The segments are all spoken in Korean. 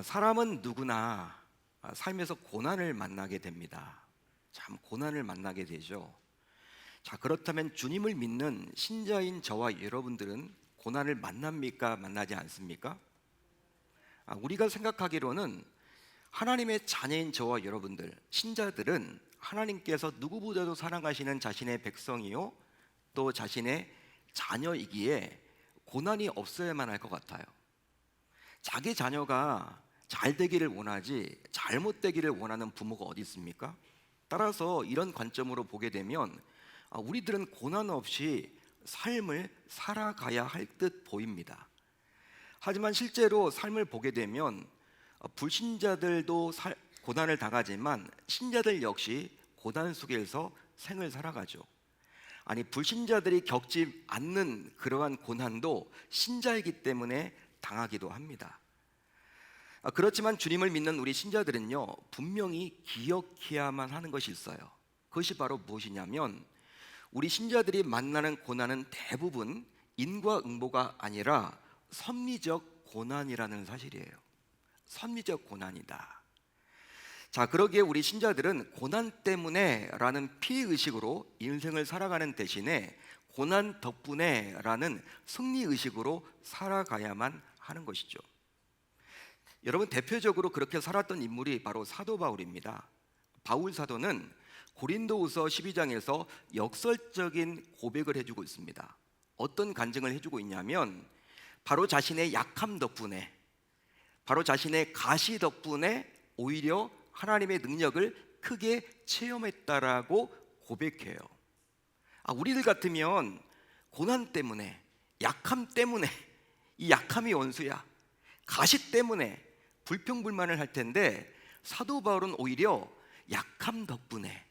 사람은 누구나 삶에서 고난을 만나게 됩니다. 참 고난을 만나게 되죠. 자, 그렇다면 주님을 믿는 신자인 저와 여러분들은 고난을 만납니까? 만나지 않습니까? 우리가 생각하기로는 하나님의 자녀인 저와 여러분들, 신자들은 하나님께서 누구보다도 사랑하시는 자신의 백성이요, 또 자신의 자녀이기에 고난이 없어야만 할 것 같아요. 자기 자녀가 잘 되기를 원하지 잘못되기를 원하는 부모가 어디 있습니까? 따라서 이런 관점으로 보게 되면 우리들은 고난 없이 삶을 살아가야 할 듯 보입니다. 하지만 실제로 삶을 보게 되면 불신자들도 고난을 당하지만 신자들 역시 고난 속에서 생을 살아가죠. 아니, 불신자들이 겪지 않는 그러한 고난도 신자이기 때문에 당하기도 합니다. 그렇지만 주님을 믿는 우리 신자들은요, 분명히 기억해야만 하는 것이 있어요. 그것이 바로 무엇이냐면, 우리 신자들이 만나는 고난은 대부분 인과응보가 아니라 섭리적 고난이라는 사실이에요. 섭리적 고난이다. 자, 그러기에 우리 신자들은 고난 때문에 라는 피해의식으로 인생을 살아가는 대신에 고난 덕분에 라는 승리의식으로 살아가야만 하는 것이죠. 여러분, 대표적으로 그렇게 살았던 인물이 바로 사도 바울입니다. 바울 사도는 고린도후서 12장에서 역설적인 고백을 해주고 있습니다. 어떤 간증을 해주고 있냐면, 바로 자신의 약함 덕분에, 바로 자신의 가시 덕분에 오히려 하나님의 능력을 크게 체험했다라고 고백해요. 우리들 같으면 고난 때문에, 약함 때문에, 이 약함이 원수야, 가시 때문에 불평불만을 할 텐데, 사도 바울은 오히려 약함 덕분에,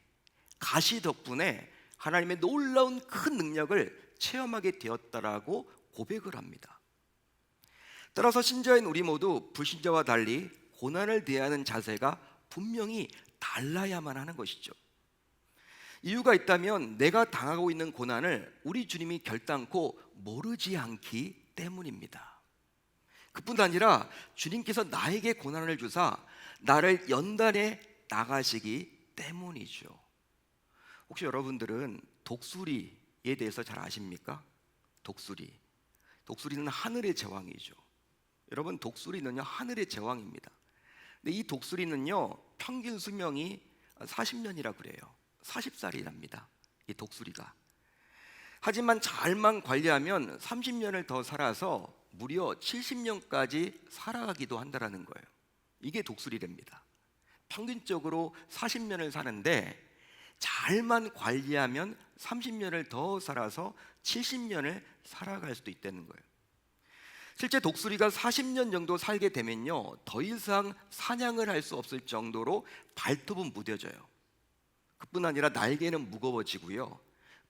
가시 덕분에 하나님의 놀라운 큰 능력을 체험하게 되었다라고 고백을 합니다. 따라서 신자인 우리 모두 불신자와 달리 고난을 대하는 자세가 분명히 달라야만 하는 것이죠. 이유가 있다면 내가 당하고 있는 고난을 우리 주님이 결단코 모르지 않기 때문입니다. 그뿐 아니라 주님께서 나에게 고난을 주사 나를 연단해 나가시기 때문이죠. 혹시 여러분들은 독수리에 대해서 잘 아십니까? 독수리는 하늘의 제왕이죠. 여러분, 독수리는요, 하늘의 제왕입니다. 근데 이 독수리는요, 평균 수명이 40년이라 그래요. 40살이랍니다, 이 독수리가. 하지만 잘만 관리하면 30년을 더 살아서 무려 70년까지 살아가기도 한다는 거예요. 이게 독수리랍니다. 평균적으로 40년을 사는데 잘만 관리하면 30년을 더 살아서 70년을 살아갈 수도 있다는 거예요. 실제 독수리가 40년 정도 살게 되면요, 더 이상 사냥을 할 수 없을 정도로 발톱은 무뎌져요. 그뿐 아니라 날개는 무거워지고요,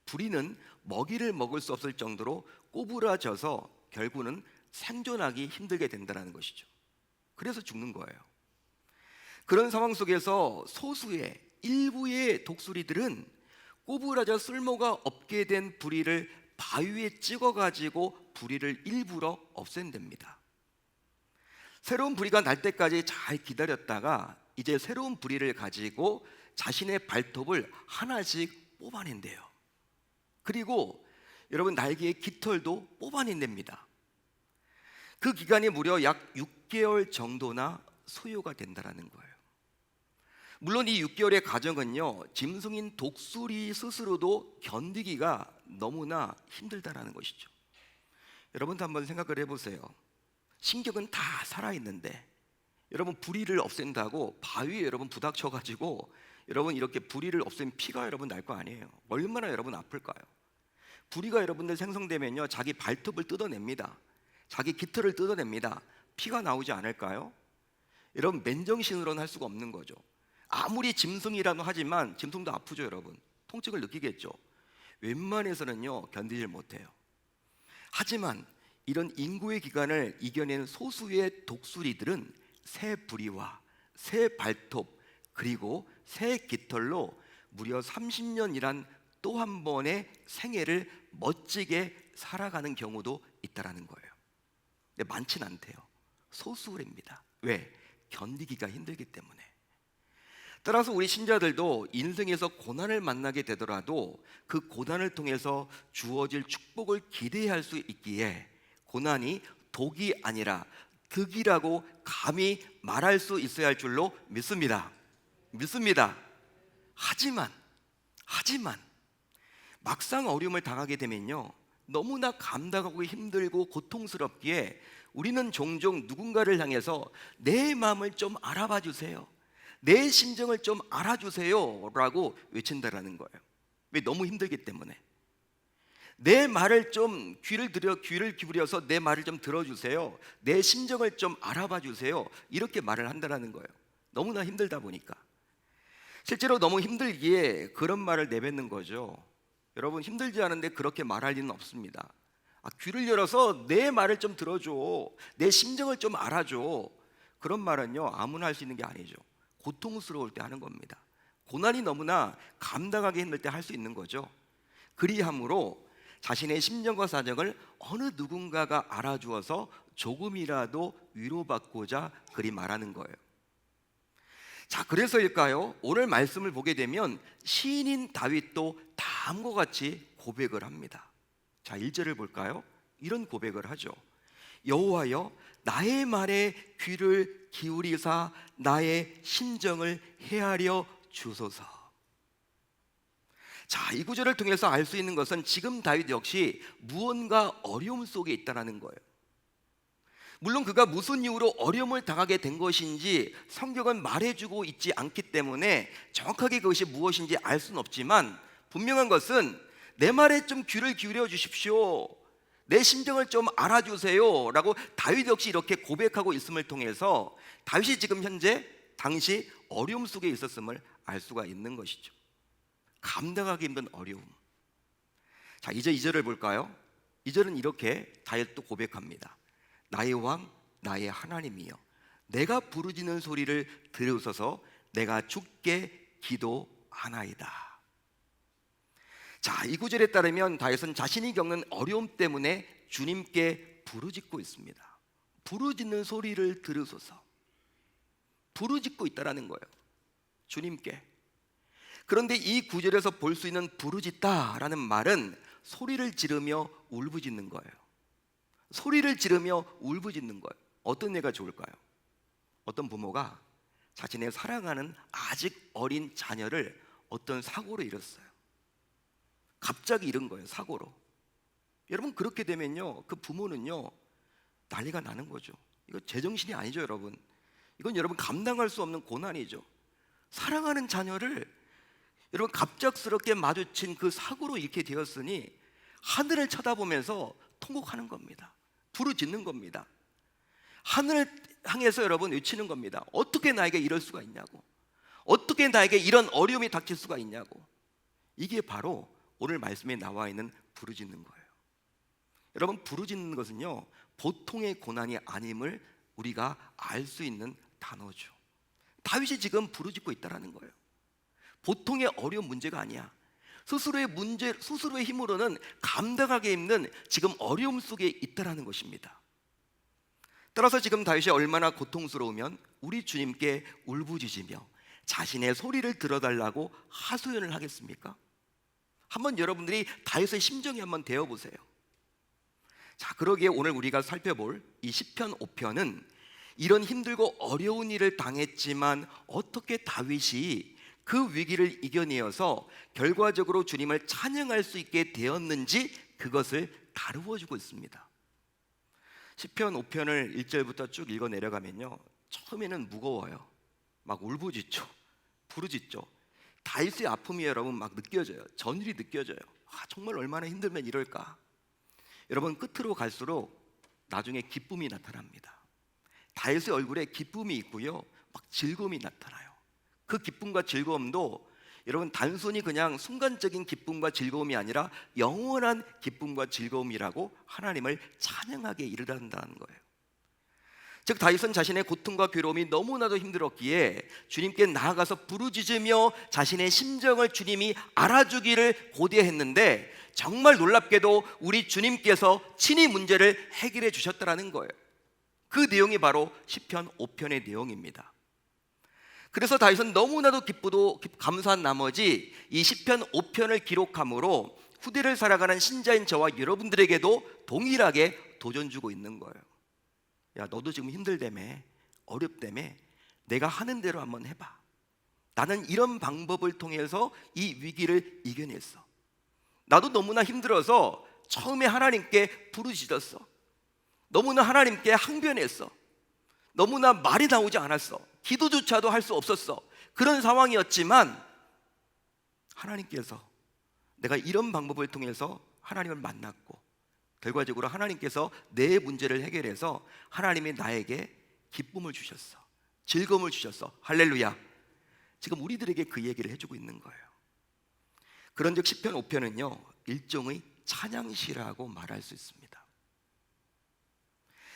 부리는 먹이를 먹을 수 없을 정도로 꼬부라져서 결국은 생존하기 힘들게 된다는 것이죠. 그래서 죽는 거예요. 그런 상황 속에서 소수의 일부의 독수리들은 꼬부라져 쓸모가 없게 된 부리를 바위에 찍어가지고 부리를 일부러 없앤답니다. 새로운 부리가 날 때까지 잘 기다렸다가 이제 새로운 부리를 가지고 자신의 발톱을 하나씩 뽑아낸대요. 그리고 여러분, 날개의 깃털도 뽑아낸답니다. 그 기간이 무려 약 6개월 정도나 소요가 된다는 거예요. 물론 이 6개월의 과정은요, 짐승인 독수리 스스로도 견디기가 너무나 힘들다라는 것이죠. 여러분도 한번 생각을 해보세요. 신경은 다 살아있는데 여러분, 부리를 없앤다고 바위에 여러분 부닥쳐가지고 여러분 이렇게 부리를 없애면 피가 여러분 날 거 아니에요. 얼마나 여러분 아플까요? 부리가 여러분들 생성되면요, 자기 발톱을 뜯어냅니다. 자기 깃털을 뜯어냅니다. 피가 나오지 않을까요? 여러분, 맨정신으로는 할 수가 없는 거죠. 아무리 짐승이라고 하지만 짐승도 아프죠. 여러분, 통증을 느끼겠죠. 웬만해서는요, 견디질 못해요. 하지만 이런 인고의 기간을 이겨낸 소수의 독수리들은 새 부리와 새 발톱 그리고 새 깃털로 무려 30년이란 또 한 번의 생애를 멋지게 살아가는 경우도 있다라는 거예요. 근데 많진 않대요. 소수랍니다. 왜? 견디기가 힘들기 때문에. 따라서 우리 신자들도 인생에서 고난을 만나게 되더라도 그 고난을 통해서 주어질 축복을 기대할 수 있기에 고난이 독이 아니라 득이라고 감히 말할 수 있어야 할 줄로 믿습니다. 하지만 막상 어려움을 당하게 되면요, 너무나 감당하기 힘들고 고통스럽기에 우리는 종종 누군가를 향해서 내 마음을 좀 알아봐 주세요, 내 심정을 좀 알아주세요 라고 외친다라는 거예요. 왜? 너무 힘들기 때문에. 내 말을 좀 귀를 기울여서 내 말을 좀 들어주세요, 내 심정을 좀 알아봐 주세요, 이렇게 말을 한다라는 거예요. 너무나 힘들다 보니까. 실제로 너무 힘들기에 그런 말을 내뱉는 거죠. 여러분, 힘들지 않은데 그렇게 말할 리는 없습니다. 귀를 열어서 내 말을 좀 들어줘, 내 심정을 좀 알아줘. 그런 말은요, 아무나 할 수 있는 게 아니죠. 고통스러울 때 하는 겁니다. 고난이 너무나 감당하기 힘들 때 할 수 있는 거죠. 그리함으로 자신의 심정과 사정을 어느 누군가가 알아주어서 조금이라도 위로받고자 그리 말하는 거예요. 자, 그래서일까요? 오늘 말씀을 보게 되면 시인인 다윗도 다음과 같이 고백을 합니다. 자, 1절을 볼까요? 이런 고백을 하죠. 여호와여, 나의 말에 귀를 기울이사 나의 심정을 헤아려 주소서. 자, 이 구절을 통해서 알 수 있는 것은 지금 다윗 역시 무언가 어려움 속에 있다는 거예요. 물론 그가 무슨 이유로 어려움을 당하게 된 것인지 성경은 말해주고 있지 않기 때문에 정확하게 그것이 무엇인지 알 수는 없지만, 분명한 것은 내 말에 좀 귀를 기울여 주십시오, 내 심정을 좀 알아주세요 라고 다윗 역시 이렇게 고백하고 있음을 통해서 다윗이 지금 현재 당시 어려움 속에 있었음을 알 수가 있는 것이죠. 감당하기 힘든 어려움. 자, 이제 2절을 볼까요? 2절은 이렇게 다윗도 고백합니다. 나의 왕, 나의 하나님이여, 내가 부르짖는 소리를 들으소서. 내가 주께 기도하나이다. 자, 이 구절에 따르면 다윗은 자신이 겪는 어려움 때문에 주님께 부르짖고 있습니다. 부르짖는 소리를 들으소서. 부르짖고 있다라는 거예요, 주님께. 그런데 이 구절에서 볼 수 있는 부르짖다라는 말은 소리를 지르며 울부짖는 거예요. 소리를 지르며 울부짖는 거예요. 어떤 예가 좋을까요? 어떤 부모가 자신의 사랑하는 아직 어린 자녀를 어떤 사고로 잃었어요. 갑자기 잃은 거예요, 사고로. 여러분, 그렇게 되면요, 그 부모는요 난리가 나는 거죠. 이거 제정신이 아니죠, 여러분. 이건 여러분 감당할 수 없는 고난이죠. 사랑하는 자녀를 여러분 갑작스럽게 마주친 그 사고로 잃게 되었으니 하늘을 쳐다보면서 통곡하는 겁니다. 부르짖는 겁니다. 하늘을 향해서 여러분 외치는 겁니다. 어떻게 나에게 이럴 수가 있냐고, 어떻게 나에게 이런 어려움이 닥칠 수가 있냐고. 이게 바로 오늘 말씀에 나와 있는 부르짖는 거예요. 여러분, 부르짖는 것은요 보통의 고난이 아님을 우리가 알 수 있는 단어죠. 다윗이 지금 부르짖고 있다라는 거예요. 보통의 어려운 문제가 아니야. 스스로의 힘으로는 감당하기 힘든 지금 어려움 속에 있다라는 것입니다. 따라서 지금 다윗이 얼마나 고통스러우면 우리 주님께 울부짖으며 자신의 소리를 들어달라고 하소연을 하겠습니까? 한번 여러분들이 다윗의 심정에 한번 대어보세요. 자, 그러기에 오늘 우리가 살펴볼 이 시편 5편은 이런 힘들고 어려운 일을 당했지만 어떻게 다윗이 그 위기를 이겨내어서 결과적으로 주님을 찬양할 수 있게 되었는지 그것을 다루어주고 있습니다. 시편 5편을 1절부터 쭉 읽어 내려가면요, 처음에는 무거워요. 막 울부짖죠, 부르짖죠. 다윗의 아픔이 여러분 막 느껴져요. 전율이 느껴져요. 정말 얼마나 힘들면 이럴까. 여러분, 끝으로 갈수록 나중에 기쁨이 나타납니다. 다윗의 얼굴에 기쁨이 있고요, 막 즐거움이 나타나요. 그 기쁨과 즐거움도 여러분 단순히 그냥 순간적인 기쁨과 즐거움이 아니라 영원한 기쁨과 즐거움이라고 하나님을 찬양하게 이르는다는 거예요. 즉 다윗은 자신의 고통과 괴로움이 너무나도 힘들었기에 주님께 나아가서 부르짖으며 자신의 심정을 주님이 알아주기를 고대했는데, 정말 놀랍게도 우리 주님께서 친히 문제를 해결해 주셨다는 거예요. 그 내용이 바로 시편 5편의 내용입니다. 그래서 다윗은 너무나도 기쁘고 감사한 나머지 이 시편 5편을 기록함으로 후대를 살아가는 신자인 저와 여러분들에게도 동일하게 도전 주고 있는 거예요. 야, 너도 지금 힘들다며, 어렵다며, 내가 하는 대로 한번 해봐. 나는 이런 방법을 통해서 이 위기를 이겨냈어. 나도 너무나 힘들어서 처음에 하나님께 부르짖었어. 너무나 하나님께 항변했어. 너무나 말이 나오지 않았어. 기도조차도 할 수 없었어. 그런 상황이었지만 하나님께서, 내가 이런 방법을 통해서 하나님을 만났고 결과적으로 하나님께서 내 문제를 해결해서 하나님이 나에게 기쁨을 주셨어. 즐거움을 주셨어. 할렐루야. 지금 우리들에게 그 얘기를 해주고 있는 거예요. 그런즉 시편 5편은요 일종의 찬양시라고 말할 수 있습니다.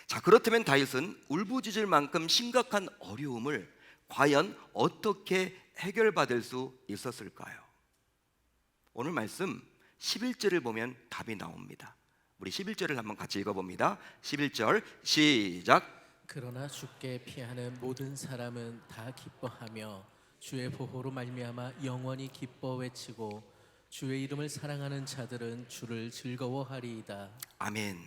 자, 그렇다면 다윗은 울부짖을 만큼 심각한 어려움을 과연 어떻게 해결받을 수 있었을까요? 오늘 말씀 11절을 보면 답이 나옵니다. 우리 11절을 한번 같이 읽어봅니다. 11절 시작. 그러나 주께 피하는 모든 사람은 다 기뻐하며 주의 보호로 말미암아 영원히 기뻐 외치고 주의 이름을 사랑하는 자들은 주를 즐거워하리이다. 아멘.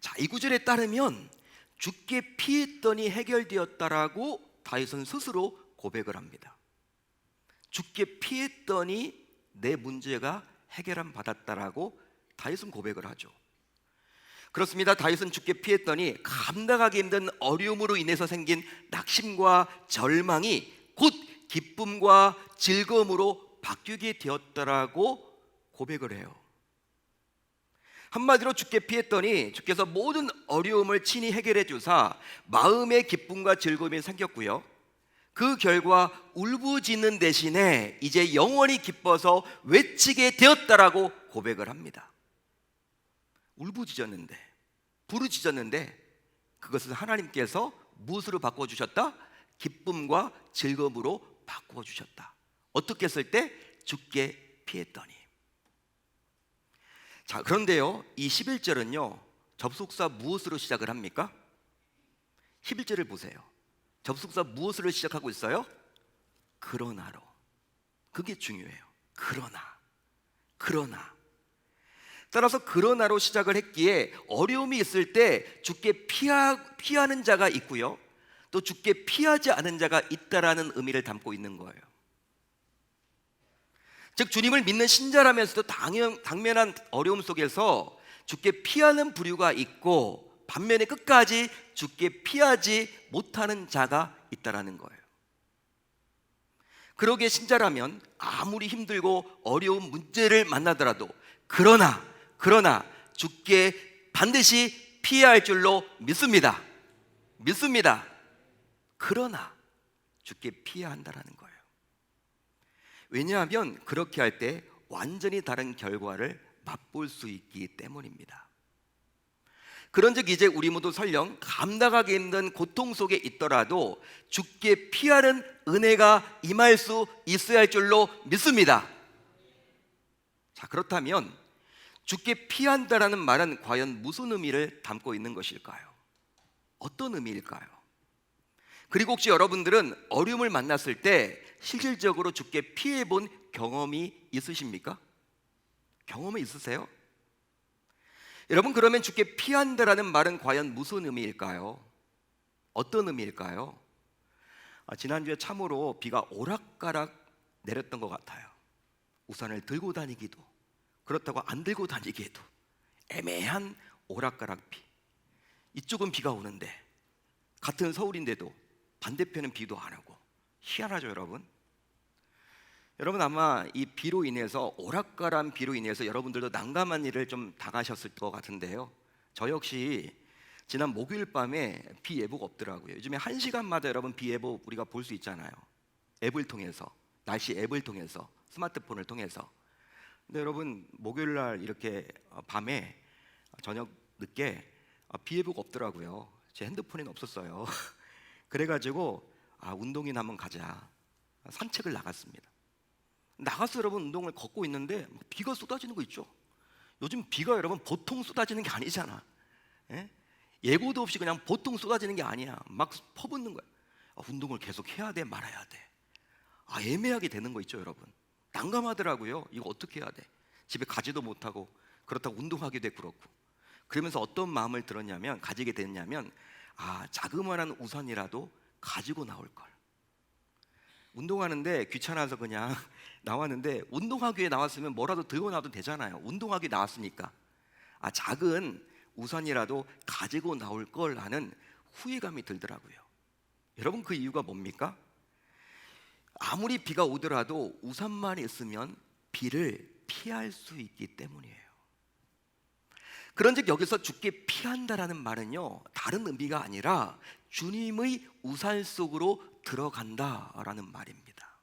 자, 이 구절에 따르면 주께 피했더니 해결되었다라고 다윗은 스스로 고백을 합니다. 주께 피했더니 내 문제가 해결함 받았다라고 다윗은 고백을 하죠. 그렇습니다. 다윗은 주께 피했더니 감당하기 힘든 어려움으로 인해서 생긴 낙심과 절망이 곧 기쁨과 즐거움으로 바뀌게 되었다라고 고백을 해요. 한마디로 주께 피했더니 주께서 모든 어려움을 친히 해결해 주사 마음의 기쁨과 즐거움이 생겼고요. 그 결과 울부짖는 대신에 이제 영원히 기뻐서 외치게 되었다라고 고백을 합니다. 울부짖었는데, 부르짖었는데 그것을 하나님께서 무엇으로 바꿔주셨다? 기쁨과 즐거움으로 바꿔주셨다. 어떻게 했을 때? 주께 피했더니. 자, 그런데요 이 11절은요 접속사 무엇으로 시작을 합니까? 11절을 보세요. 접속사 무엇으로 시작하고 있어요? 그러나로. 그게 중요해요. 그러나. 따라서 그러나로 시작을 했기에 어려움이 있을 때 주께 피하는 자가 있고요, 또 주께 피하지 않은 자가 있다라는 의미를 담고 있는 거예요. 즉 주님을 믿는 신자라면서도 당면한 어려움 속에서 주께 피하는 부류가 있고 반면에 끝까지 주께 피하지 못하는 자가 있다라는 거예요. 그러기에 신자라면 아무리 힘들고 어려운 문제를 만나더라도 그러나 주께 반드시 피해야 할 줄로 믿습니다. 그러나 주께 피해야 한다라는 거예요. 왜냐하면 그렇게 할 때 완전히 다른 결과를 맛볼 수 있기 때문입니다. 그런즉 이제 우리 모두 설령 감당하기 힘든 고통 속에 있더라도 주께 피하는 은혜가 임할 수 있어야 할 줄로 믿습니다. 자, 그렇다면 주께 피한다라는 말은 과연 무슨 의미를 담고 있는 것일까요? 어떤 의미일까요? 그리고 혹시 여러분들은 어려움을 만났을 때 실질적으로 주께 피해본 경험이 있으십니까? 경험이 있으세요? 여러분, 그러면 주께 피한다라는 말은 과연 무슨 의미일까요? 어떤 의미일까요? 지난주에 참으로 비가 오락가락 내렸던 것 같아요. 우산을 들고 다니기도, 그렇다고 안 들고 다니기에도 애매한 오락가락 비. 이쪽은 비가 오는데 같은 서울인데도 반대편은 비도 안 오고. 희한하죠, 여러분? 여러분, 아마 이 비로 인해서, 오락가락 비로 인해서 여러분들도 난감한 일을 좀 당하셨을 것 같은데요, 저 역시 지난 목요일 밤에 비 예보가 없더라고요. 요즘에 1시간마다 여러분 비 예보 우리가 볼 수 있잖아요. 앱을 통해서, 날씨 앱을 통해서, 스마트폰을 통해서. 근데 여러분, 목요일 날 이렇게 밤에 저녁 늦게 비 예보가 없더라고요. 제 핸드폰에는 없었어요. 그래가지고 운동이나 한번 가자, 산책을 나갔습니다. 나가서 여러분 운동을 걷고 있는데 비가 쏟아지는 거 있죠. 요즘 비가 여러분 보통 쏟아지는 게 아니잖아. 예? 예고도 없이 그냥 보통 쏟아지는 게 아니야. 막 퍼붓는 거야. 운동을 계속 해야 돼, 말아야 돼. 애매하게 되는 거 있죠, 여러분. 난감하더라고요. 이거 어떻게 해야 돼? 집에 가지도 못하고, 그렇다고 운동하기도 그렇고. 그러면서 어떤 마음을 들었냐면, 가지게 됐냐면, 자그마한 우산이라도 가지고 나올 걸. 운동하는데 귀찮아서 그냥 나왔는데, 운동하기 위해 나왔으면 뭐라도 들고 나도 되잖아요. 운동하기 나왔으니까. 작은 우산이라도 가지고 나올 걸 하는 후회감이 들더라고요. 여러분, 그 이유가 뭡니까? 아무리 비가 오더라도 우산만 있으면 비를 피할 수 있기 때문이에요. 그런즉 여기서 주께 피한다라는 말은요, 다른 의미가 아니라 주님의 우산 속으로 들어간다라는 말입니다.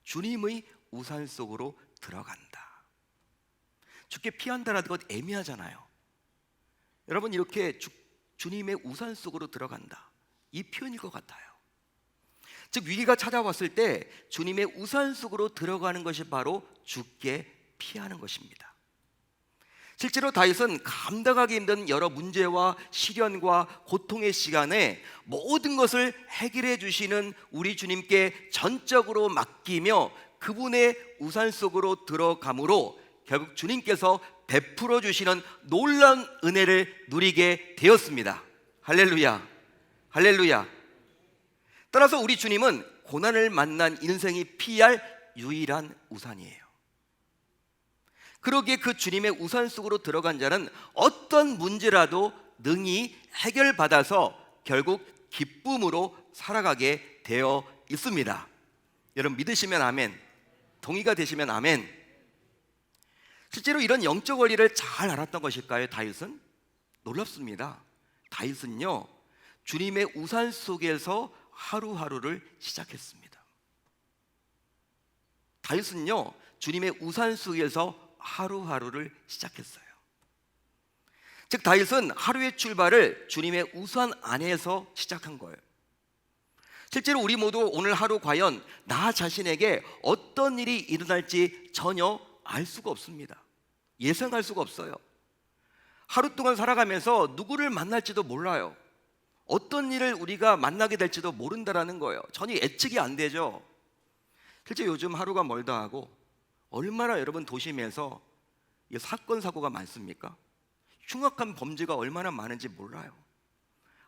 주님의 우산 속으로 들어간다. 주께 피한다라는 것 애매하잖아요. 여러분, 이렇게 주님의 우산 속으로 들어간다, 이 표현일 것 같아요. 즉, 위기가 찾아왔을 때 주님의 우산 속으로 들어가는 것이 바로 주께 피하는 것입니다. 실제로 다윗은 감당하기 힘든 여러 문제와 시련과 고통의 시간에 모든 것을 해결해 주시는 우리 주님께 전적으로 맡기며 그분의 우산 속으로 들어감으로 결국 주님께서 베풀어 주시는 놀라운 은혜를 누리게 되었습니다. 할렐루야, 할렐루야. 따라서 우리 주님은 고난을 만난 인생이 피할 유일한 우산이에요. 그러기에 그 주님의 우산 속으로 들어간 자는 어떤 문제라도 능히 해결받아서 결국 기쁨으로 살아가게 되어 있습니다. 여러분, 믿으시면 아멘, 동의가 되시면 아멘. 실제로 이런 영적 원리를 잘 알았던 것일까요, 다윗은? 놀랍습니다. 다윗은요, 주님의 우산 속에서 하루하루를 시작했습니다. 다윗은요, 주님의 우산 속에서 하루하루를 시작했어요. 즉, 다윗은 하루의 출발을 주님의 우산 안에서 시작한 거예요. 실제로 우리 모두 오늘 하루 과연 나 자신에게 어떤 일이 일어날지 전혀 알 수가 없습니다. 예상할 수가 없어요. 하루 동안 살아가면서 누구를 만날지도 몰라요. 어떤 일을 우리가 만나게 될지도 모른다라는 거예요. 전혀 예측이 안 되죠. 실제 요즘 하루가 멀다 하고 얼마나 여러분 도심에서 사건 사고가 많습니까? 흉악한 범죄가 얼마나 많은지 몰라요.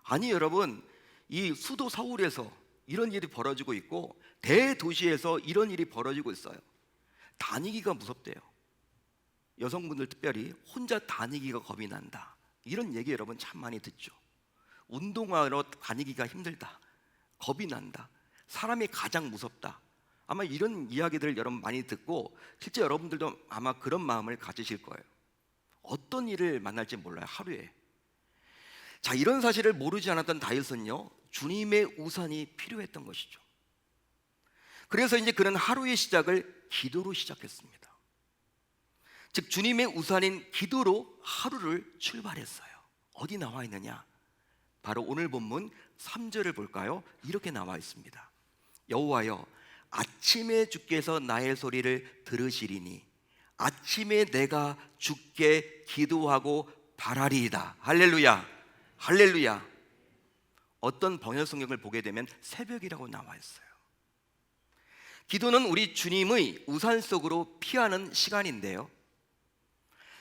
아니 여러분, 이 수도 서울에서 이런 일이 벌어지고 있고 대도시에서 이런 일이 벌어지고 있어요. 다니기가 무섭대요. 여성분들 특별히 혼자 다니기가 겁이 난다, 이런 얘기 여러분 참 많이 듣죠. 운동하러 다니기가 힘들다, 겁이 난다, 사람이 가장 무섭다, 아마 이런 이야기들을 여러분 많이 듣고 실제 여러분들도 아마 그런 마음을 가지실 거예요. 어떤 일을 만날지 몰라요, 하루에. 자, 이런 사실을 모르지 않았던 다윗은요, 주님의 우산이 필요했던 것이죠. 그래서 이제 그는 하루의 시작을 기도로 시작했습니다. 즉, 주님의 우산인 기도로 하루를 출발했어요. 어디 나와 있느냐? 바로 오늘 본문 3절을 볼까요? 이렇게 나와 있습니다. 여호와여, 아침에 주께서 나의 소리를 들으시리니 아침에 내가 주께 기도하고 바라리이다. 할렐루야, 할렐루야. 어떤 번역 성경을 보게 되면 새벽이라고 나와 있어요. 기도는 우리 주님의 우산 속으로 피하는 시간인데요,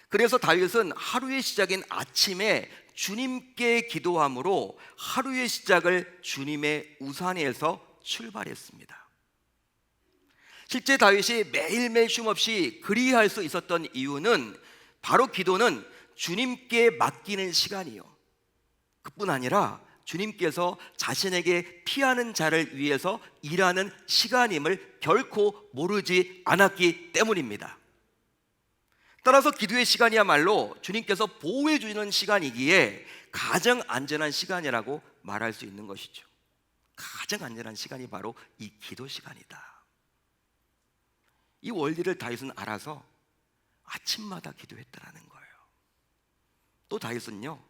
그래서 다윗은 하루의 시작인 아침에 주님께 기도함으로 하루의 시작을 주님의 우산에서 출발했습니다. 실제 다윗이 매일매일 쉼없이 그리할 수 있었던 이유는 바로 기도는 주님께 맡기는 시간이요, 그뿐 아니라 주님께서 자신에게 피하는 자를 위해서 일하는 시간임을 결코 모르지 않았기 때문입니다. 따라서 기도의 시간이야말로 주님께서 보호해 주시는 시간이기에 가장 안전한 시간이라고 말할 수 있는 것이죠. 가장 안전한 시간이 바로 이 기도 시간이다. 이 원리를 다윗은 알아서 아침마다 기도했다라는 거예요. 또 다윗은요,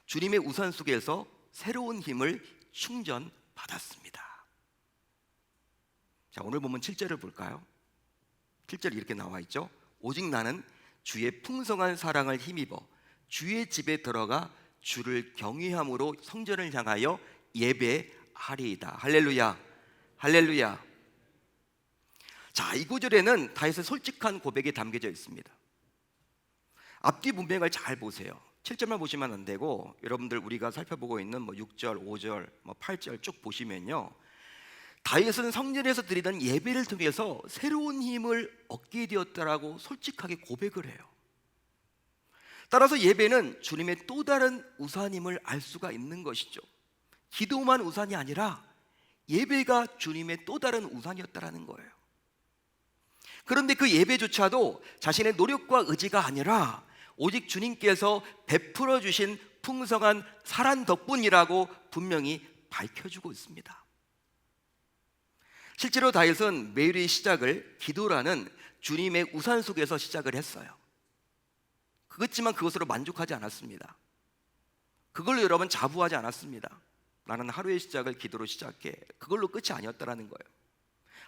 주님의 우산 속에서 새로운 힘을 충전받았습니다. 자, 오늘 보면 7절을 볼까요? 7절이 이렇게 나와 있죠. 오직 나는 주의 풍성한 사랑을 힘입어 주의 집에 들어가 주를 경외함으로 성전을 향하여 예배하리이다. 할렐루야, 할렐루야. 자, 이 구절에는 다윗의 솔직한 고백이 담겨져 있습니다. 앞뒤 문맥을 잘 보세요. 7절만 보시면 안 되고 여러분들 우리가 살펴보고 있는 6절, 5절, 8절 쭉 보시면요, 다윗은 성전에서 드리던 예배를 통해서 새로운 힘을 얻게 되었다라고 솔직하게 고백을 해요. 따라서 예배는 주님의 또 다른 우산임을 알 수가 있는 것이죠. 기도만 우산이 아니라 예배가 주님의 또 다른 우산이었다라는 거예요. 그런데 그 예배조차도 자신의 노력과 의지가 아니라 오직 주님께서 베풀어 주신 풍성한 사랑 덕분이라고 분명히 밝혀주고 있습니다. 실제로 다윗은 매일의 시작을 기도라는 주님의 우산 속에서 시작을 했어요. 그렇지만 그것으로 만족하지 않았습니다. 그걸로 여러분 자부하지 않았습니다. 나는 하루의 시작을 기도로 시작해. 그걸로 끝이 아니었다라는 거예요.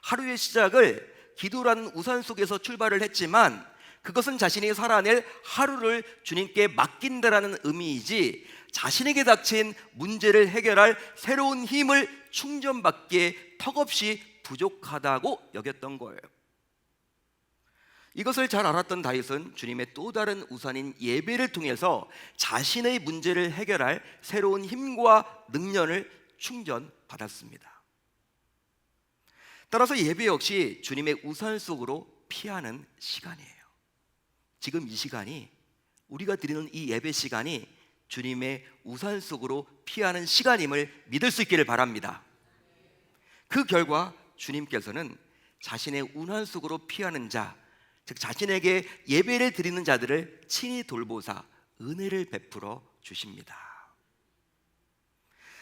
하루의 시작을 기도라는 우산 속에서 출발을 했지만 그것은 자신이 살아낼 하루를 주님께 맡긴다라는 의미이지 자신에게 닥친 문제를 해결할 새로운 힘을 충전받기에 턱없이 부족하다고 여겼던 거예요. 이것을 잘 알았던 다윗은 주님의 또 다른 우산인 예배를 통해서 자신의 문제를 해결할 새로운 힘과 능력을 충전받았습니다. 따라서 예배 역시 주님의 우산 속으로 피하는 시간이에요. 지금 이 시간이, 우리가 드리는 이 예배 시간이 주님의 우산 속으로 피하는 시간임을 믿을 수 있기를 바랍니다. 그 결과 주님께서는 자신의 우산 속으로 피하는 자, 즉 자신에게 예배를 드리는 자들을 친히 돌보사 은혜를 베풀어 주십니다.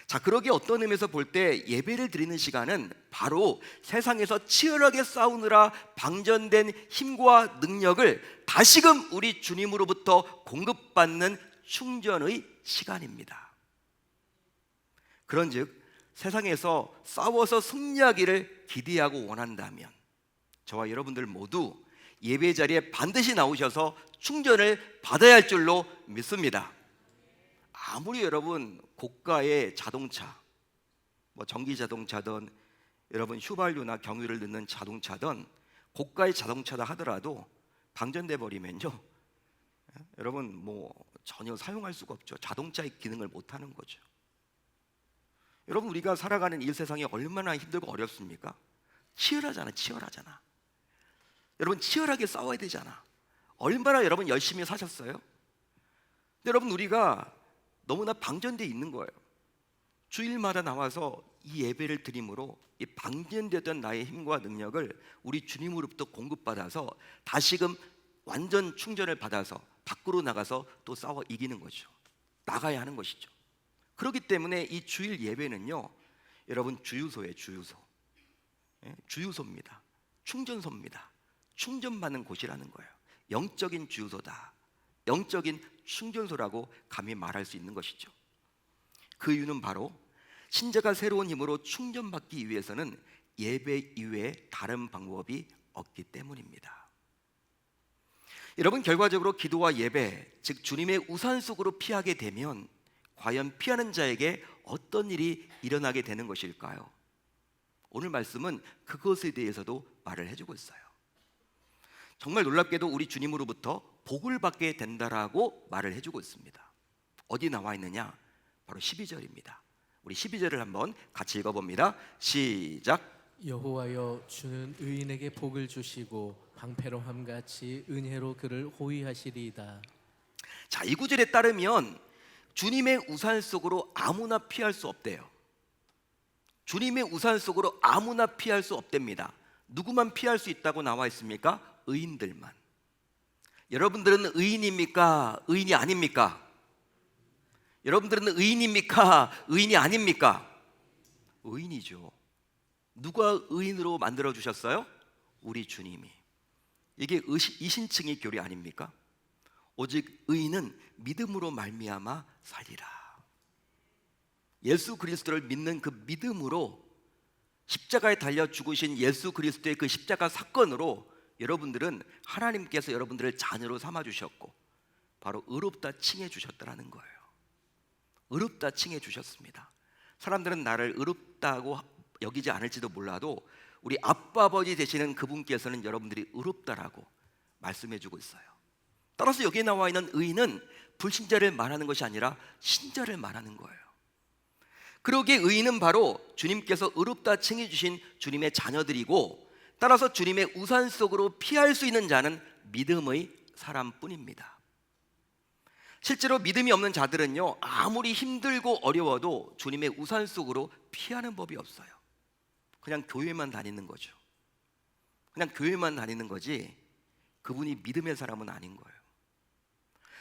자, 그러기에 어떤 의미에서 볼 때 예배를 드리는 시간은 바로 세상에서 치열하게 싸우느라 방전된 힘과 능력을 다시금 우리 주님으로부터 공급받는 충전의 시간입니다. 그런즉 세상에서 싸워서 승리하기를 기대하고 원한다면 저와 여러분들 모두 예배 자리에 반드시 나오셔서 충전을 받아야 할 줄로 믿습니다. 아무리 여러분 고가의 자동차, 전기 자동차든 여러분 휘발유나 경유를 넣는 자동차든 고가의 자동차다 하더라도 방전돼 버리면요, 여러분 전혀 사용할 수가 없죠. 자동차의 기능을 못 하는 거죠. 여러분, 우리가 살아가는 이 세상이 얼마나 힘들고 어렵습니까? 치열하잖아. 여러분, 치열하게 싸워야 되잖아. 얼마나 여러분 열심히 사셨어요? 근데 여러분, 우리가 너무나 방전되어 있는 거예요. 주일마다 나와서 이 예배를 드림으로 이 방전되었던 나의 힘과 능력을 우리 주님으로부터 공급받아서 다시금 완전 충전을 받아서 밖으로 나가서 또 싸워 이기는 거죠. 나가야 하는 것이죠. 그렇기 때문에 이 주일 예배는요, 여러분 주유소예요. 주유소입니다. 충전소입니다. 충전받는 곳이라는 거예요. 영적인 주유소다, 영적인 충전소라고 감히 말할 수 있는 것이죠. 그 이유는 바로 신자가 새로운 힘으로 충전받기 위해서는 예배 이외에 다른 방법이 없기 때문입니다. 여러분, 결과적으로 기도와 예배, 즉 주님의 우산 속으로 피하게 되면 과연 피하는 자에게 어떤 일이 일어나게 되는 것일까요? 오늘 말씀은 그것에 대해서도 말을 해주고 있어요. 정말 놀랍게도 우리 주님으로부터 복을 받게 된다라고 말을 해주고 있습니다. 어디 나와 있느냐? 바로 12절입니다. 우리 12절을 한번 같이 읽어봅니다. 시작. 여호와여, 주는 의인에게 복을 주시고 방패로함같이 은혜로 그를 호위하시리이다. 자, 이 구절에 따르면 주님의 우산 속으로 아무나 피할 수 없대요. 주님의 우산 속으로 아무나 피할 수 없답니다. 누구만 피할 수 있다고 나와 있습니까? 의인들만. 여러분들은 의인입니까? 의인이 아닙니까? 여러분들은 의인입니까? 의인이 아닙니까? 의인이죠. 누가 의인으로 만들어 주셨어요? 우리 주님이. 이게 이신칭의 교리 아닙니까? 오직 의인은 믿음으로 말미암아 살리라. 예수 그리스도를 믿는 그 믿음으로, 십자가에 달려 죽으신 예수 그리스도의 그 십자가 사건으로 여러분들은 하나님께서 여러분들을 자녀로 삼아 주셨고 바로 의롭다 칭해 주셨다라는 거예요. 의롭다 칭해 주셨습니다. 사람들은 나를 의롭다고 여기지 않을지도 몰라도 우리 아빠 아버지 되시는 그분께서는 여러분들이 의롭다라고 말씀해 주고 있어요. 따라서 여기에 나와 있는 의는 불신자를 말하는 것이 아니라 신자를 말하는 거예요. 그러기에 의인은 바로 주님께서 의롭다 칭해 주신 주님의 자녀들이고, 따라서 주님의 우산 속으로 피할 수 있는 자는 믿음의 사람뿐입니다. 실제로 믿음이 없는 자들은요, 아무리 힘들고 어려워도 주님의 우산 속으로 피하는 법이 없어요. 그냥 교회만 다니는 거죠. 그냥 교회만 다니는 거지 그분이 믿음의 사람은 아닌 거예요.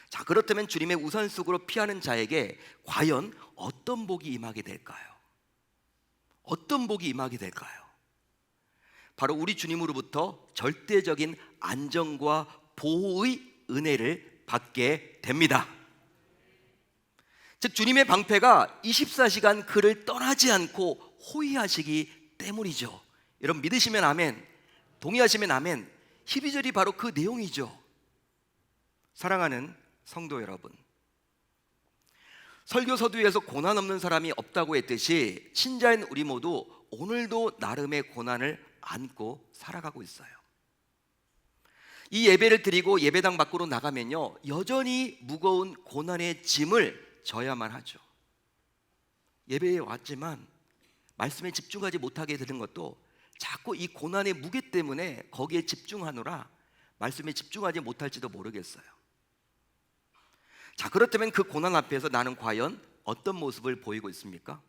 자, 그렇다면 주님의 우산 속으로 피하는 자에게 과연 어떤 복이 임하게 될까요? 어떤 복이 임하게 될까요? 바로 우리 주님으로부터 절대적인 안정과 보호의 은혜를 받게 됩니다. 즉 주님의 방패가 24시간 그를 떠나지 않고 호위하시기 때문이죠. 여러분 믿으시면 아멘, 동의하시면 아멘. 12절이 바로 그 내용이죠. 사랑하는 성도 여러분, 설교 서두에서 고난 없는 사람이 없다고 했듯이 신자인 우리 모두 오늘도 나름의 고난을 안고 살아가고 있어요. 이 예배를 드리고 예배당 밖으로 나가면요, 여전히 무거운 고난의 짐을 져야만 하죠. 예배에 왔지만 말씀에 집중하지 못하게 되는 것도 자꾸 이 고난의 무게 때문에 거기에 집중하느라 말씀에 집중하지 못할지도 모르겠어요. 자, 그렇다면 그 고난 앞에서 나는 과연 어떤 모습을 보이고 있습니까?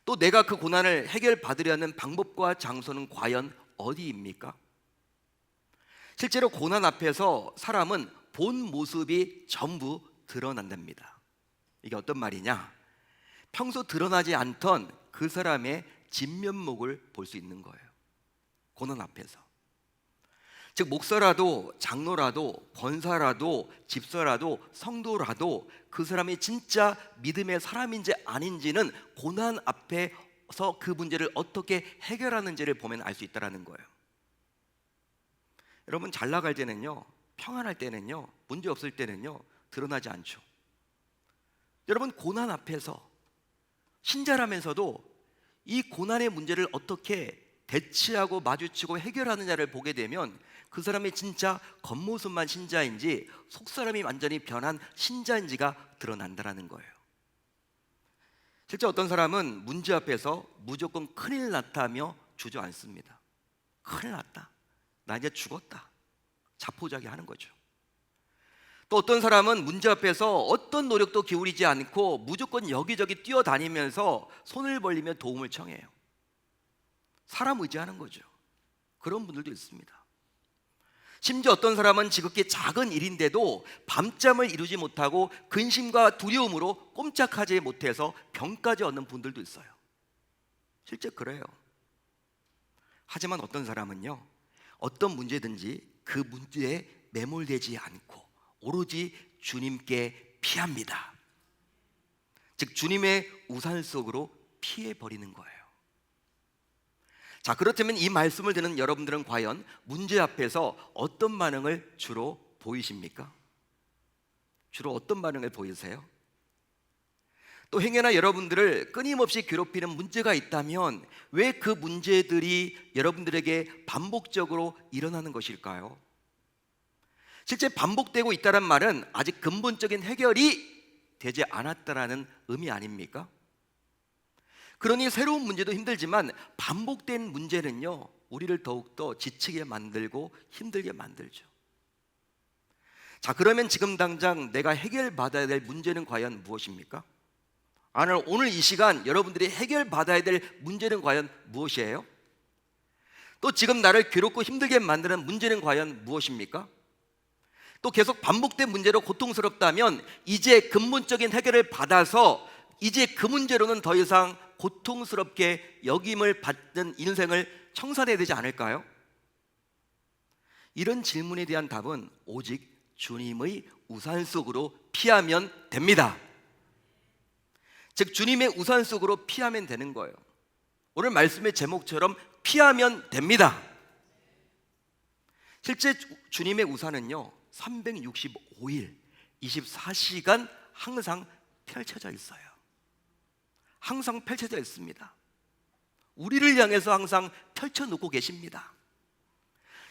또 내가 그 고난을 해결받으려는 방법과 장소는 과연 어디입니까? 실제로 고난 앞에서 사람은 본 모습이 전부 드러난답니다. 이게 어떤 말이냐? 평소 드러나지 않던 그 사람의 진면목을 볼 수 있는 거예요. 고난 앞에서. 즉 목사라도 장로라도 권사라도 집사라도 성도라도 그 사람이 진짜 믿음의 사람인지 아닌지는 고난 앞에서 그 문제를 어떻게 해결하는지를 보면 알 수 있다는 거예요. 여러분 잘 나갈 때는요, 평안할 때는요, 문제 없을 때는요 드러나지 않죠. 여러분 고난 앞에서 신자라면서도 이 고난의 문제를 어떻게 대치하고 마주치고 해결하느냐를 보게 되면 그 사람이 진짜 겉모습만 신자인지 속사람이 완전히 변한 신자인지가 드러난다는 거예요. 실제 어떤 사람은 문제 앞에서 무조건 큰일 났다며 주저앉습니다. 큰일 났다, 나 이제 죽었다, 자포자기 하는 거죠. 또 어떤 사람은 문제 앞에서 어떤 노력도 기울이지 않고 무조건 여기저기 뛰어다니면서 손을 벌리며 도움을 청해요. 사람 의지하는 거죠. 그런 분들도 있습니다. 심지어 어떤 사람은 지극히 작은 일인데도 밤잠을 이루지 못하고 근심과 두려움으로 꼼짝하지 못해서 병까지 얻는 분들도 있어요. 실제 그래요. 하지만 어떤 사람은요, 어떤 문제든지 그 문제에 매몰되지 않고 오로지 주님께 피합니다. 즉 주님의 우산 속으로 피해버리는 거예요. 자, 그렇다면 이 말씀을 듣는 여러분들은 과연 문제 앞에서 어떤 반응을 주로 보이십니까? 주로 어떤 반응을 보이세요? 또 행여나 여러분들을 끊임없이 괴롭히는 문제가 있다면 왜 그 문제들이 여러분들에게 반복적으로 일어나는 것일까요? 실제 반복되고 있다는 말은 아직 근본적인 해결이 되지 않았다라는 의미 아닙니까? 그러니 새로운 문제도 힘들지만 반복된 문제는요, 우리를 더욱더 지치게 만들고 힘들게 만들죠. 자, 그러면 지금 당장 내가 해결받아야 될 문제는 과연 무엇입니까? 오늘 이 시간 여러분들이 해결받아야 될 문제는 과연 무엇이에요? 또 지금 나를 괴롭고 힘들게 만드는 문제는 과연 무엇입니까? 또 계속 반복된 문제로 고통스럽다면 이제 근본적인 해결을 받아서 이제 그 문제로는 더 이상 고통스럽게 여김을 받는 인생을 청산해야 되지 않을까요? 이런 질문에 대한 답은 오직 주님의 우산 속으로 피하면 됩니다. 즉 주님의 우산 속으로 피하면 되는 거예요. 오늘 말씀의 제목처럼 피하면 됩니다. 실제 주님의 우산은요 365일 24시간 항상 펼쳐져 있어요. 항상 펼쳐져 있습니다. 우리를 향해서 항상 펼쳐놓고 계십니다.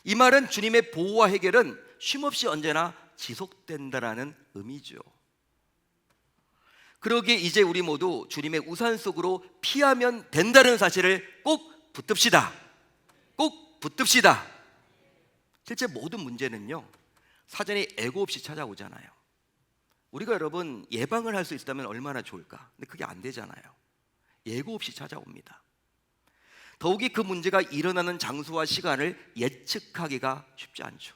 이 말은 주님의 보호와 해결은 쉼없이 언제나 지속된다라는 의미죠. 그러기에 이제 우리 모두 주님의 우산 속으로 피하면 된다는 사실을 꼭 붙듭시다. 꼭 붙듭시다. 실제 모든 문제는요, 사전에 예고 없이 찾아오잖아요. 우리가 여러분 예방을 할 수 있다면 얼마나 좋을까? 근데 그게 안 되잖아요. 예고 없이 찾아옵니다. 더욱이 그 문제가 일어나는 장소와 시간을 예측하기가 쉽지 않죠.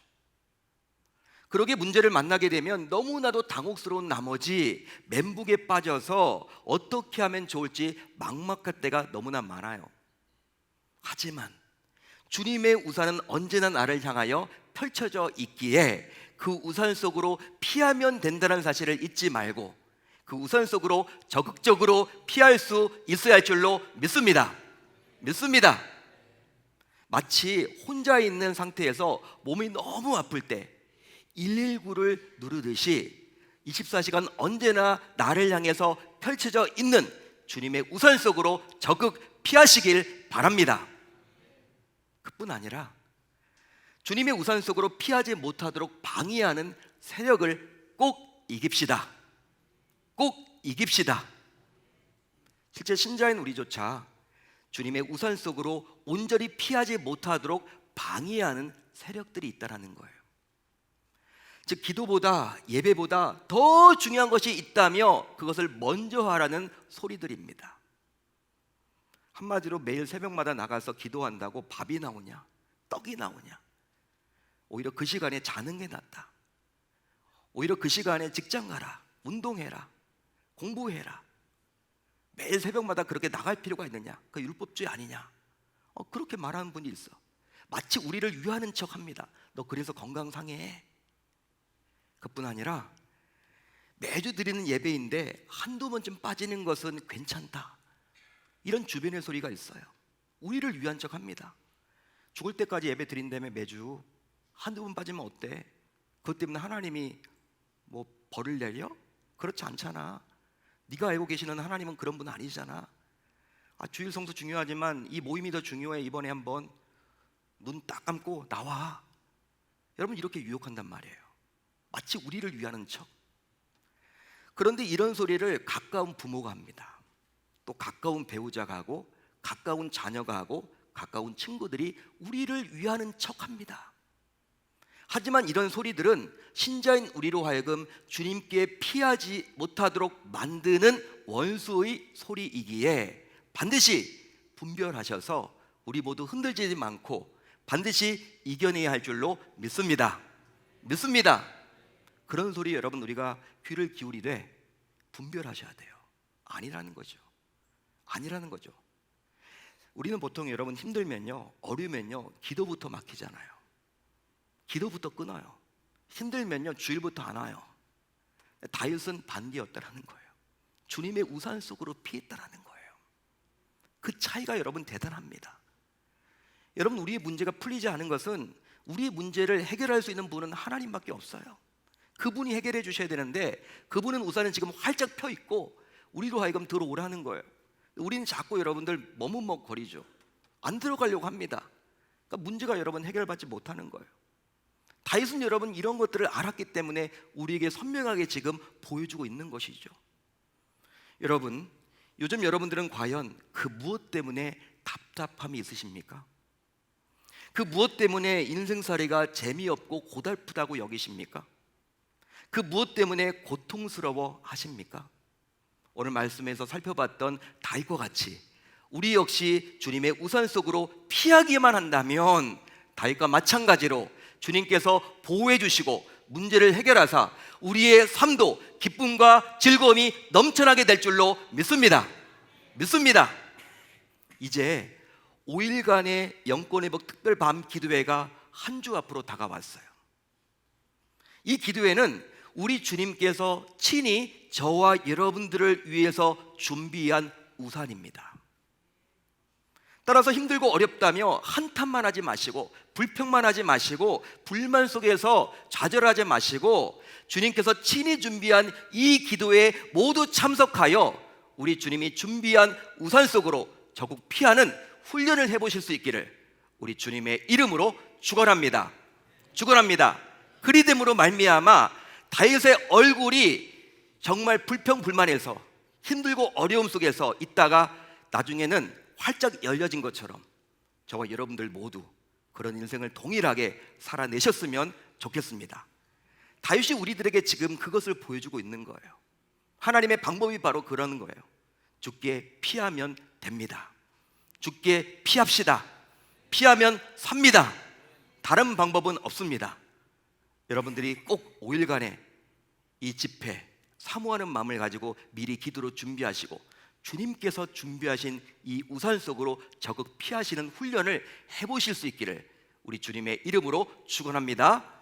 그러게 문제를 만나게 되면 너무나도 당혹스러운 나머지 멘붕에 빠져서 어떻게 하면 좋을지 막막할 때가 너무나 많아요. 하지만 주님의 우산은 언제나 나를 향하여 펼쳐져 있기에 그 우산 속으로 피하면 된다는 사실을 잊지 말고 그 우산 속으로 적극적으로 피할 수 있어야 할 줄로 믿습니다. 마치 혼자 있는 상태에서 몸이 너무 아플 때 119를 누르듯이 24시간 언제나 나를 향해서 펼쳐져 있는 주님의 우산 속으로 적극 피하시길 바랍니다. 그뿐 아니라 주님의 우산 속으로 피하지 못하도록 방해하는 세력을 꼭 이깁시다. 꼭 이깁시다. 실제 신자인 우리조차 주님의 우산 속으로 온전히 피하지 못하도록 방해하는 세력들이 있다는 거예요. 즉 기도보다 예배보다 더 중요한 것이 있다며 그것을 먼저 하라는 소리들입니다. 한마디로 매일 새벽마다 나가서 기도한다고 밥이 나오냐, 떡이 나오냐? 오히려 그 시간에 자는 게 낫다. 오히려 그 시간에 직장 가라, 운동해라, 공부해라. 매일 새벽마다 그렇게 나갈 필요가 있느냐? 그 율법주의 아니냐? 그렇게 말하는 분이 있어. 마치 우리를 위하는 척합니다. 너 그래서 건강 상해. 그뿐 아니라 매주 드리는 예배인데 한두 번쯤 빠지는 것은 괜찮다. 이런 주변의 소리가 있어요. 우리를 위한 척합니다. 죽을 때까지 예배 드린다며 매주 한두 번 빠지면 어때? 그것 때문에 하나님이 뭐 벌을 내려? 그렇지 않잖아. 네가 알고 계시는 하나님은 그런 분 아니잖아. 주일 성수 중요하지만 이 모임이 더 중요해. 이번에 한번 눈 딱 감고 나와. 여러분 이렇게 유혹한단 말이에요. 마치 우리를 위하는 척. 그런데 이런 소리를 가까운 부모가 합니다. 또 가까운 배우자가 하고 가까운 자녀가 하고 가까운 친구들이 우리를 위하는 척합니다. 하지만 이런 소리들은 신자인 우리로 하여금 주님께 피하지 못하도록 만드는 원수의 소리이기에 반드시 분별하셔서 우리 모두 흔들리지 않고 반드시 이겨내야 할 줄로 믿습니다. 그런 소리 여러분 우리가 귀를 기울이되 분별하셔야 돼요. 아니라는 거죠. 우리는 보통 여러분 힘들면요, 어려우면요 기도부터 막히잖아요. 기도부터 끊어요. 힘들면요 주일부터 안 와요. 다윗은 반대였다라는 거예요. 주님의 우산 속으로 피했다라는 거예요. 그 차이가 여러분 대단합니다. 여러분 우리의 문제가 풀리지 않은 것은 우리의 문제를 해결할 수 있는 분은 하나님밖에 없어요. 그분이 해결해 주셔야 되는데 그분은 우산은 지금 활짝 펴 있고 우리로 하여금 들어오라는 거예요. 우리는 자꾸 여러분들 머뭇먹거리죠. 안 들어가려고 합니다. 그러니까 문제가 여러분 해결받지 못하는 거예요. 다윗은 여러분 이런 것들을 알았기 때문에 우리에게 선명하게 지금 보여주고 있는 것이죠. 여러분 요즘 여러분들은 과연 그 무엇 때문에 답답함이 있으십니까? 그 무엇 때문에 인생살이가 재미없고 고달프다고 여기십니까? 그 무엇 때문에 고통스러워 하십니까? 오늘 말씀에서 살펴봤던 다윗과 같이 우리 역시 주님의 우산 속으로 피하기만 한다면 다윗과 마찬가지로 주님께서 보호해 주시고 문제를 해결하사 우리의 삶도 기쁨과 즐거움이 넘쳐나게 될 줄로 믿습니다. 이제 5일간의 영권회복 특별 밤 기도회가 한 주 앞으로 다가왔어요. 이 기도회는 우리 주님께서 친히 저와 여러분들을 위해서 준비한 우산입니다. 따라서 힘들고 어렵다며 한탄만 하지 마시고 불평만 하지 마시고 불만 속에서 좌절하지 마시고 주님께서 친히 준비한 이 기도에 모두 참석하여 우리 주님이 준비한 우산 속으로 적국 피하는 훈련을 해보실 수 있기를 우리 주님의 이름으로 축원합니다. 축원합니다. 그리됨으로 말미암아 다윗의 얼굴이 정말 불평불만해서 힘들고 어려움 속에서 있다가 나중에는 활짝 열려진 것처럼 저와 여러분들 모두 그런 인생을 동일하게 살아내셨으면 좋겠습니다. 다윗이 우리들에게 지금 그것을 보여주고 있는 거예요. 하나님의 방법이 바로 그러는 거예요. 주께 피하면 됩니다. 주께 피합시다. 피하면 삽니다. 다른 방법은 없습니다. 여러분들이 꼭 5일간의 이 집회 사모하는 마음을 가지고 미리 기도로 준비하시고 주님께서 준비하신 이 우산 속으로 적극 피하시는 훈련을 해보실 수 있기를 우리 주님의 이름으로 축원합니다.